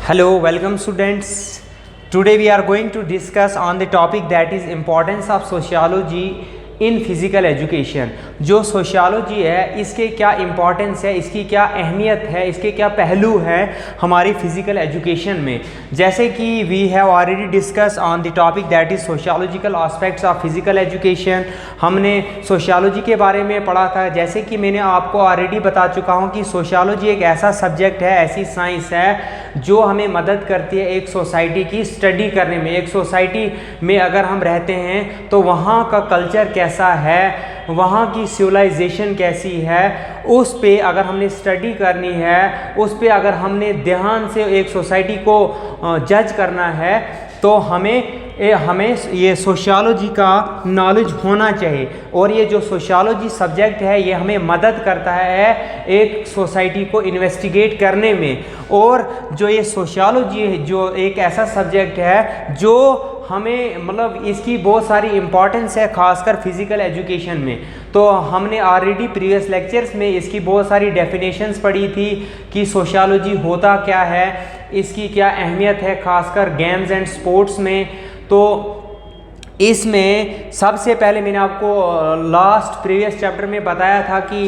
Hello, welcome students. Today we are going to discuss on the topic that is importance of sociology in physical education. जो sociology है इसके क्या importance है, इसकी क्या अहमियत है, इसके क्या पहलू हैं हमारी फ़िज़िकल एजुकेशन में। जैसे कि we have already discuss on the topic that is sociological aspects of physical education. हमने सोशियोलॉजी के बारे में पढ़ा था। जैसे कि मैंने आपको ऑलरेडी बता चुका हूँ कि सोशियोलॉजी एक ऐसा सब्जेक्ट है, ऐसी साइंस है जो हमें मदद करती है एक सोसाइटी की स्टडी करने में। एक सोसाइटी में अगर हम रहते हैं तो वहाँ का कल्चर कैसा है, वहाँ की सिविलाइजेशन कैसी है, उस पे अगर हमने स्टडी करनी है, उस पे अगर हमने ध्यान से एक सोसाइटी को जज करना है तो हमें ये सोशियोलॉजी का नॉलेज होना चाहिए। और ये जो सोशियोलॉजी सब्जेक्ट है ये हमें मदद करता है एक सोसाइटी को इन्वेस्टिगेट करने में। और जो ये सोशियोलॉजी है जो एक ऐसा सब्जेक्ट है जो हमें मतलब इसकी बहुत सारी इम्पॉर्टेंस है, खासकर फिज़िकल एजुकेशन में। तो हमने ऑलरेडी प्रीवियस लेक्चर्स में इसकी बहुत सारी डेफिनेशंस पढ़ी थी कि सोशियोलॉजी होता क्या है, इसकी क्या अहमियत है खासकर गेम्स एंड स्पोर्ट्स में। तो इसमें सबसे पहले मैंने आपको लास्ट प्रीवियस चैप्टर में बताया था कि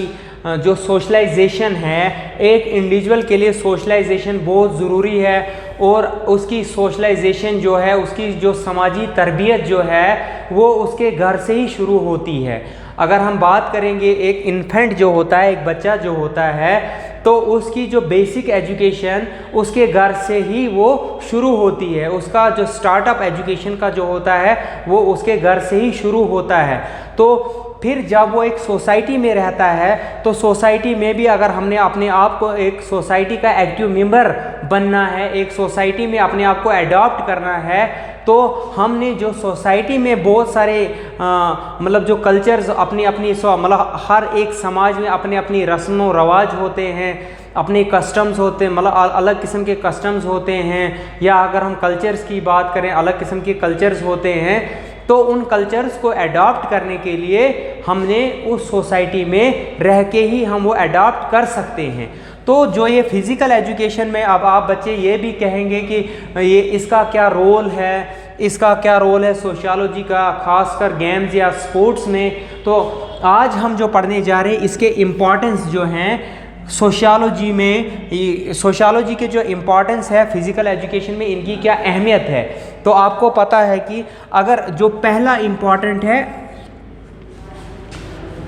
जो सोशलाइजेशन है, एक इंडिविजुअल के लिए सोशलाइजेशन बहुत ज़रूरी है। और उसकी सोशलाइजेशन जो है, उसकी जो समाजी तरबियत जो है वो उसके घर से ही शुरू होती है। अगर हम बात करेंगे एक इन्फेंट जो होता है, एक बच्चा जो होता है, तो उसकी जो बेसिक एजुकेशन उसके घर से ही वो शुरू होती है। उसका जो स्टार्टअप एजुकेशन का जो होता है वो उसके घर से ही शुरू होता है। तो फिर जब वो एक सोसाइटी में रहता है तो सोसाइटी में भी अगर हमने अपने आप को एक सोसाइटी का एक्टिव मेंबर बनना है, एक सोसाइटी में अपने आप को अडॉप्ट करना है, तो हमने जो सोसाइटी में बहुत सारे मतलब जो कल्चर्स अपनी अपनी मतलब हर एक समाज में अपने अपनी रस्म व रवाज होते हैं, अपने कस्टम्स होते हैं, मतलब अलग किस्म के कस्टम्स होते हैं। या अगर हम कल्चर्स की बात करें, अलग किस्म के कल्चर्स होते हैं। तो उन कल्चर्स को अडॉप्ट करने के लिए हमने उस सोसाइटी में रह के ही हम वो अडॉप्ट कर सकते हैं। तो जो ये फिज़िकल एजुकेशन में अब आप बच्चे ये भी कहेंगे कि ये इसका क्या रोल है, इसका क्या रोल है सोशियोलॉजी का खासकर गेम्स या स्पोर्ट्स में। तो आज हम जो पढ़ने जा रहे हैं इसके इम्पॉर्टेंस जो हैं सोशियोलॉजी में, सोशियोलॉजी के जो इम्पॉर्टेंस है फिज़िकल एजुकेशन में, इनकी क्या अहमियत है। तो आपको पता है कि अगर जो पहला इम्पॉर्टेंट है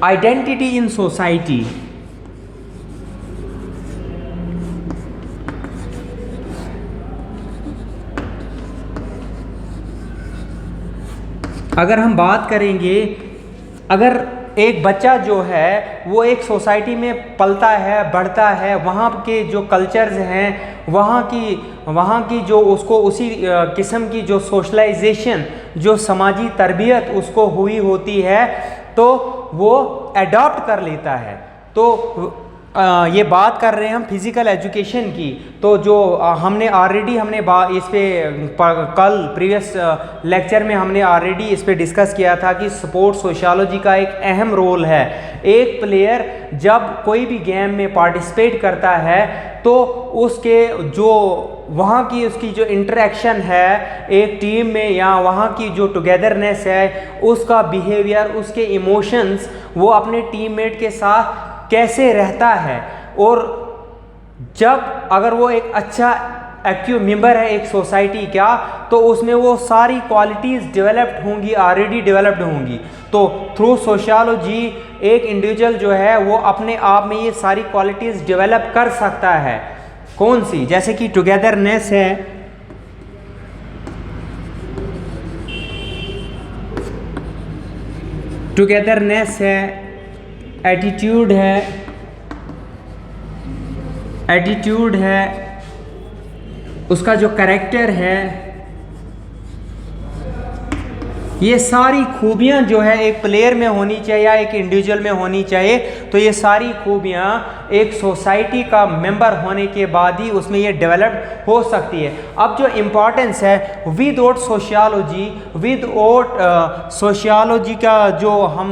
आइडेंटिटी इन सोसाइटी। अगर हम बात करेंगे, अगर एक बच्चा जो है वो एक सोसाइटी में पलता है, बढ़ता है, वहाँ के जो कल्चर्स हैं, वहाँ की जो उसको उसी किस्म की जो सोशलाइजेशन, जो समाजी तरबियत उसको हुई होती है, तो वो अडॉप्ट कर लेता है। तो ये बात कर रहे हैं हम फिज़िकल एजुकेशन की। तो जो हमने इस पे कल प्रीवियस लेक्चर में हमने ऑलरेडी इस पे डिस्कस किया था कि स्पोर्ट्स सोशियोलॉजी का एक अहम रोल है। एक प्लेयर जब कोई भी गेम में पार्टिसिपेट करता है तो उसके जो वहाँ की उसकी जो इंटरेक्शन है एक टीम में, या वहाँ की जो टुगेदरनेस है, उसका बिहेवियर, उसके इमोशंस, वो अपने टीममेट के साथ कैसे रहता है। और जब अगर वो एक अच्छा एक्टिव मेंबर है एक सोसाइटी का, तो उसमें वो सारी क्वालिटीज़ डेवलप्ड होंगी, ऑलरेडी डेवलप्ड होंगी। तो थ्रू सोशियोलॉजी एक इंडिविजुअल जो है वो अपने आप में ये सारी क्वालिटीज़ डेवलप कर सकता है। कौन सी? जैसे कि टुगेदरनेस है, एटीट्यूड है, उसका जो कैरेक्टर है, ये सारी खूबियाँ जो है एक प्लेयर में होनी चाहिए या एक इंडिविजुअल में होनी चाहिए। तो ये सारी खूबियाँ एक सोसाइटी का मेंबर होने के बाद ही उसमें ये डेवलप हो सकती है। अब जो इम्पोर्टेंस है विदाउट सोशियोलॉजी का जो हम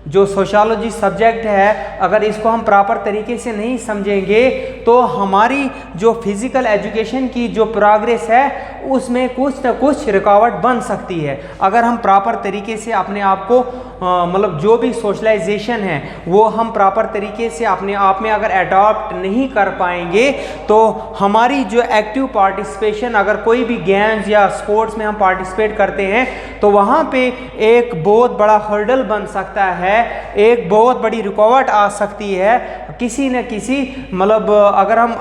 जो सोशियोलॉजी सब्जेक्ट है, अगर इसको हम प्रॉपर तरीके से नहीं समझेंगे तो हमारी जो फिज़िकल एजुकेशन की जो प्रोग्रेस है उसमें कुछ ना कुछ रुकावट बन सकती है। अगर हम प्रॉपर तरीके से अपने आप को मतलब जो भी सोशलाइजेशन है वो हम प्रॉपर तरीके से अपने आप में अगर अडॉप्ट नहीं कर पाएंगे तो हमारी जो एक्टिव पार्टिसिपेशन, अगर कोई भी गेम्स या स्पोर्ट्स में हम पार्टिसिपेट करते हैं तो वहाँ पे एक बहुत बड़ा हर्डल बन सकता है, एक बहुत बड़ी रुकावट आ सकती है किसी न किसी मतलब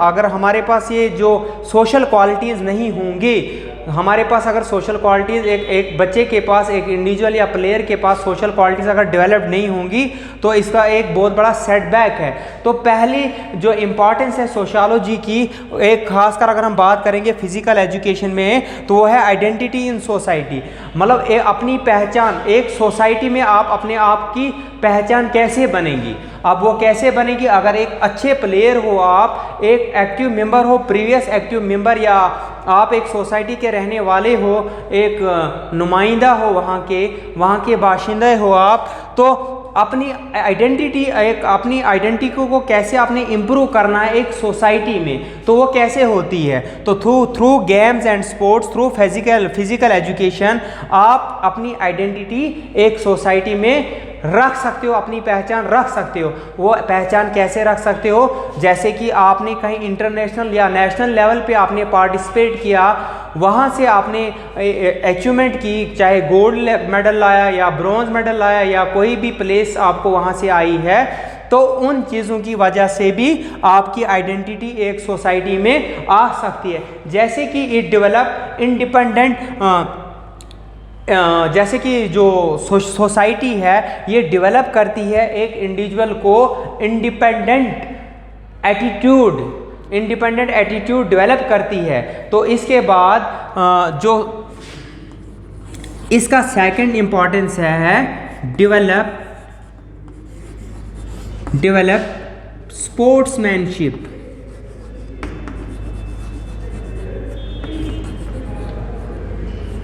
अगर हमारे पास ये जो सोशल क्वालिटीज़ नहीं होंगी, हमारे पास अगर सोशल क्वालिटीज़ एक बच्चे के पास, एक इंडिविजुअल या प्लेयर के पास सोशल क्वालिटीज़ अगर डेवलप नहीं होंगी तो इसका एक बहुत बड़ा सेटबैक है। तो पहली जो इम्पॉर्टेंस है सोशियोलॉजी की, एक खासकर अगर हम बात करेंगे फिजिकल एजुकेशन में, तो वो है आइडेंटिटी इन सोसाइटी। मतलब अपनी पहचान, एक सोसाइटी में आप अपने आप की पहचान कैसे बनेगी। अब वो कैसे बनेगी, अगर एक अच्छे प्लेयर हो, आप एक एक्टिव मेंबर हो, प्रीवियस एक्टिव मेंबर, या आप एक सोसाइटी के रहने वाले हो, एक नुमाइंदा हो वहाँ के बाशिंदे हो आप, तो अपनी आइडेंटिटी को कैसे आपने इम्प्रूव करना है एक सोसाइटी में, तो वो कैसे होती है। तो through games and sports, through physical education आप अपनी आइडेंटिटी एक सोसाइटी में रख सकते हो, अपनी पहचान रख सकते हो। वो पहचान कैसे रख सकते हो, जैसे कि आपने कहीं इंटरनेशनल या नेशनल लेवल पे आपने पार्टिसिपेट किया, वहाँ से आपने अचीवमेंट की, चाहे गोल्ड मेडल लाया या ब्रॉन्ज मेडल लाया या कोई भी प्लेस आपको वहाँ से आई है, तो उन चीज़ों की वजह से भी आपकी आइडेंटिटी एक सोसाइटी में आ सकती है। जैसे कि इट डेवलप इंडिपेंडेंट, जैसे कि जो सोसाइटी है ये डेवलप करती है एक इंडिविजुअल को इंडिपेंडेंट एटीट्यूड डेवलप करती है। तो इसके बाद जो इसका सेकंड इंपॉर्टेंस है develop sportsmanship.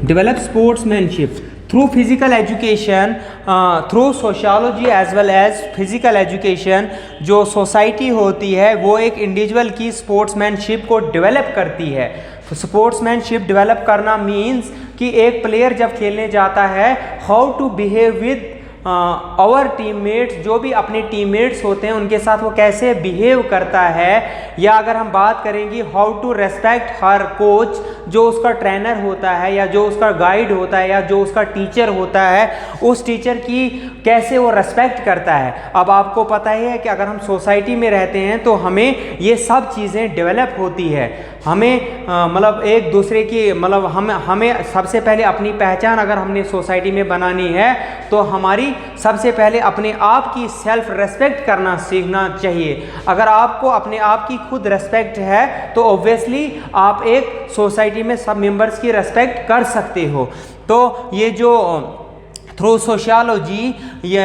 Develop sportsmanship through physical education, through sociology as well as physical education। जो सोसाइटी होती है वो एक इंडिविजुअल की स्पोर्ट्समैनशिप को डेवलप करती है। स्पोर्ट्समैनशिप डेवलप करना मीन्स कि एक प्लेयर जब खेलने जाता है, हाउ टू बिहेव विद और टीममेट्स, जो भी अपने टीममेट्स होते हैं उनके साथ वो कैसे बिहेव करता है। या अगर हम बात करेंगे हाउ टू रेस्पेक्ट हर कोच, जो उसका ट्रेनर होता है या जो उसका गाइड होता है या जो उसका टीचर होता है, उस टीचर की कैसे वो रेस्पेक्ट करता है। अब आपको पता ही है कि अगर हम सोसाइटी में रहते हैं तो हमें ये सब चीज़ें डेवलप होती है। हमें मतलब एक दूसरे की मतलब हमें सबसे पहले अपनी पहचान अगर हमने सोसाइटी में बनानी है तो हमारी सबसे पहले अपने आप की सेल्फ रेस्पेक्ट करना सीखना चाहिए। अगर आपको अपने आप की खुद रेस्पेक्ट है तो ऑब्वियसली आप एक सोसाइटी में सब मेंबर्स की रेस्पेक्ट कर सकते हो। तो ये जो थ्रू सोशियोलॉजी ये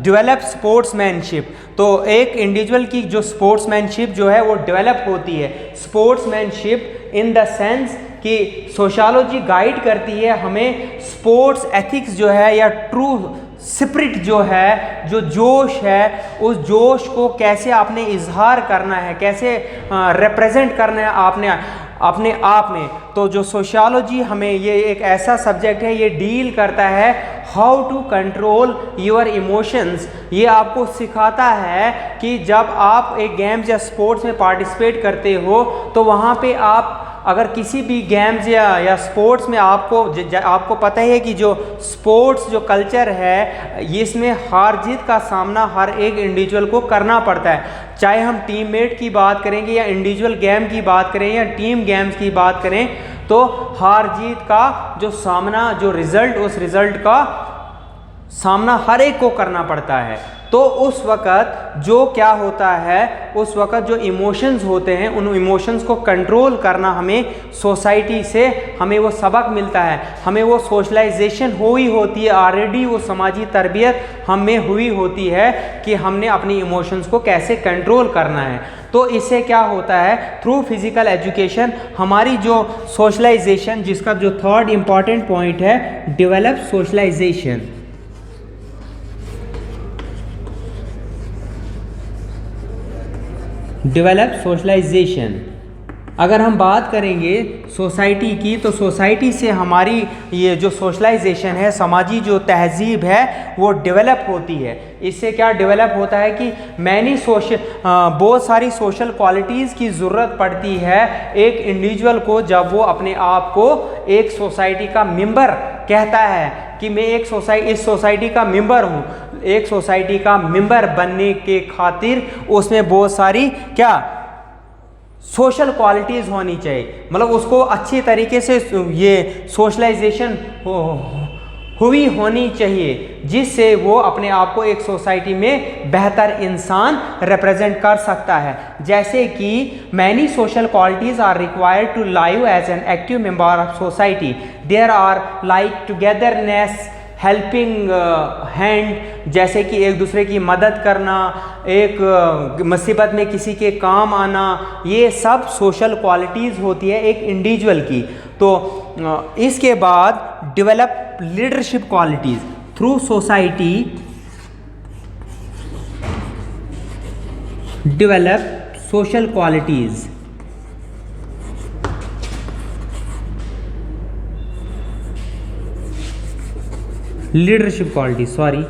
डेवलप स्पोर्ट्समैनशिप, तो एक इंडिविजुअल की जो स्पोर्ट्समैनशिप जो है वो डेवलप होती है। स्पोर्ट्समैनशिप इन द सेंस कि सोशियोलॉजी गाइड करती है हमें स्पोर्ट्स एथिक्स जो है या ट्रू स्पिरिट जो है, जो जोश है, उस जोश को कैसे आपने इजहार करना है, कैसे रिप्रेजेंट करना है आपने अपने आप में। तो जो सोशियोलॉजी हमें ये एक ऐसा सब्जेक्ट है, ये डील करता है how to control your emotions. ये आपको सिखाता है कि जब आप एक गेम्स या स्पोर्ट्स में पार्टिसिपेट करते हो तो वहाँ पे आप अगर किसी भी गेम्स या स्पोर्ट्स में आपको पता ही है कि जो स्पोर्ट्स जो कल्चर है इसमें हार जीत का सामना हर एक इंडिविजुअल को करना पड़ता है। चाहे हम टीममेट की बात करेंगे या इंडिविजुअल गेम की बात करें या टीम गेम्स की बात करें, तो हार जीत का जो सामना, जो रिजल्ट, उस रिजल्ट का सामना हर एक को करना पड़ता है। तो उस वक़्त जो क्या होता है, उस वक़्त जो इमोशंस होते हैं उन इमोशंस को कंट्रोल करना हमें सोसाइटी से हमें वो सबक मिलता है, हमें वो सोशलाइजेशन हुई होती है ऑलरेडी, वो समाजी तरबियत हम में हुई होती है कि हमने अपनी इमोशंस को कैसे कंट्रोल करना है। तो इससे क्या होता है, थ्रू फिज़िकल एजुकेशन हमारी जो सोशलाइजेशन, जिसका जो थर्ड इम्पॉर्टेंट पॉइंट है डेवलप सोशलाइजेशन। Develop socialisation. अगर हम बात करेंगे सोसाइटी की, तो सोसाइटी से हमारी ये जो सोशलाइजेशन है, समाजी जो तहजीब है, वो डेवलप होती है। इससे क्या डेवलप होता है कि बहुत सारी सोशल क्वालिटीज़ की ज़रूरत पड़ती है एक इंडिविजुअल को, जब वो अपने आप को एक सोसाइटी का मेंबर कहता है कि मैं इस सोसाइटी का मेंबर हूँ। एक सोसाइटी का मेंबर बनने के खातिर उसमें बहुत सारी क्या सोशल क्वालिटीज़ होनी चाहिए, मतलब उसको अच्छी तरीके से ये सोशलाइजेशन हुई होनी चाहिए, जिससे वो अपने आप को एक सोसाइटी में बेहतर इंसान रिप्रेजेंट कर सकता है। जैसे कि many social qualities are required to live as an active member of society. There are like togetherness, helping hand, जैसे कि एक दूसरे की मदद करना, एक मुसीबत में किसी के काम आना, ये सब सोशल क्वालिटीज़ होती है एक इंडिविजुअल की। तो इसके बाद develop leadership qualities through society, develop social qualities. Leadership quality, sorry,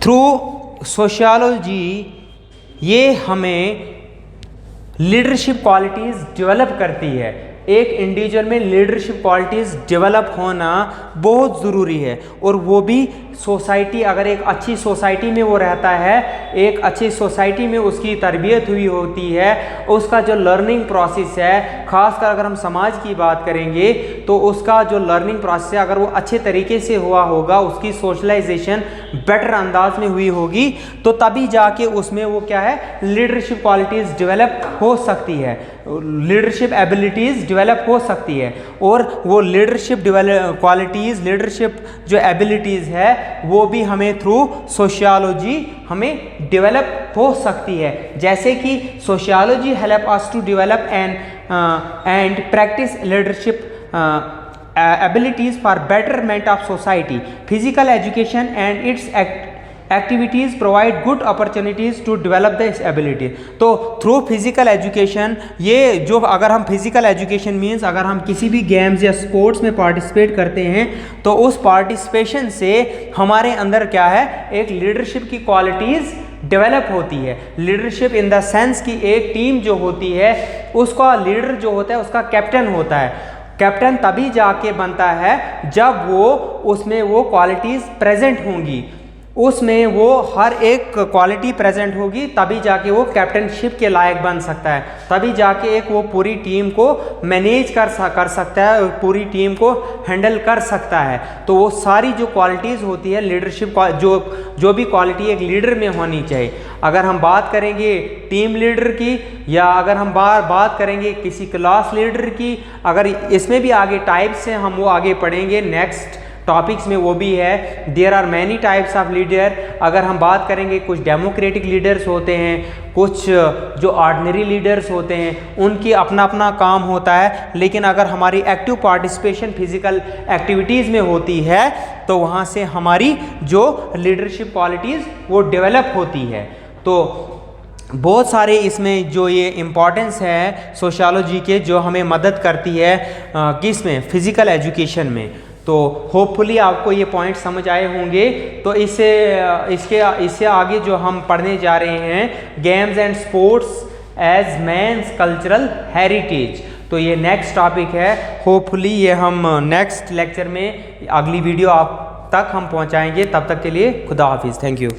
through sociology ये हमें लीडरशिप क्वालिटीज़ डेवलप करती है। एक इंडिविजुअल में लीडरशिप क्वालिटीज़ डेवलप होना बहुत ज़रूरी है, और वो भी सोसाइटी, अगर एक अच्छी सोसाइटी में वो रहता है, एक अच्छी सोसाइटी में उसकी तरबियत हुई होती है, उसका जो लर्निंग प्रोसेस है, ख़ासकर अगर हम समाज की बात करेंगे तो उसका जो लर्निंग प्रोसेस है, अगर वो अच्छे तरीके से हुआ होगा, उसकी सोशलाइजेशन बेटर अंदाज में हुई होगी, तो तभी जाके उसमें वो क्या है, लीडरशिप क्वालिटीज़ डेवलप हो सकती है, लीडरशिप एबिलिटीज़ डेवलप हो सकती है। और वो लीडरशिप क्वालिटीज़, लीडरशिप जो एबिलिटीज़ है, वो भी हमें थ्रू सोशियोलॉजी हमें डेवलप हो सकती है। जैसे कि sociology help us to develop and practise leadership abilities for betterment of society. Physical education and its activities provide good opportunities to develop this ability. तो थ्रू फिजिकल एजुकेशन, ये जो अगर हम फिजिकल एजुकेशन मीन्स अगर हम किसी भी games या स्पोर्ट्स में पार्टिसिपेट करते हैं, तो उस पार्टिसिपेशन से हमारे अंदर क्या है, एक लीडरशिप की क्वालिटीज़ डेवलप होती है। लीडरशिप इन द सेंस कि एक टीम जो होती है, उसका लीडर जो होता है उसका कैप्टन होता है। कैप्टन तभी जाके बनता है जब वो उसमें वो क्वालिटीज़ प्रेजेंट होंगी, उसमें वो हर एक क्वालिटी प्रेजेंट होगी, तभी जाके वो कैप्टनशिप के लायक बन सकता है, तभी जाके एक वो पूरी टीम को मैनेज कर सकता है, पूरी टीम को हैंडल कर सकता है। तो वो सारी जो क्वालिटीज़ होती है लीडरशिप, जो भी क्वालिटी एक लीडर में होनी चाहिए। अगर हम बात करेंगे टीम लीडर की, या अगर हम बात करेंगे किसी क्लास लीडर की, अगर इसमें भी आगे टाइप्स हैं, हम वो आगे पढ़ेंगे नेक्स्ट टॉपिक्स में, वो भी है। There are many types of leader. अगर हम बात करेंगे, कुछ डेमोक्रेटिक लीडर्स होते हैं, कुछ जो ऑर्डिनरी लीडर्स होते हैं, उनकी अपना अपना काम होता है। लेकिन अगर हमारी एक्टिव पार्टिसिपेशन फिजिकल एक्टिविटीज़ में होती है, तो वहाँ से हमारी जो लीडरशिप क्वालिटीज़ वो डेवलप होती है। तो बहुत सारे इसमें जो ये इम्पॉर्टेंस है सोशियोलॉजी के, जो हमें मदद करती है किस में, फिज़िकल एजुकेशन में। तो होपफुली आपको ये पॉइंट समझ आए होंगे। तो इससे आगे जो हम पढ़ने जा रहे हैं, games and sports as man's cultural heritage, तो ये नेक्स्ट टॉपिक है। होपफुली ये हम नेक्स्ट लेक्चर में, अगली वीडियो आप तक हम पहुंचाएंगे। तब तक के लिए खुदा हाफिज़, थैंक यू।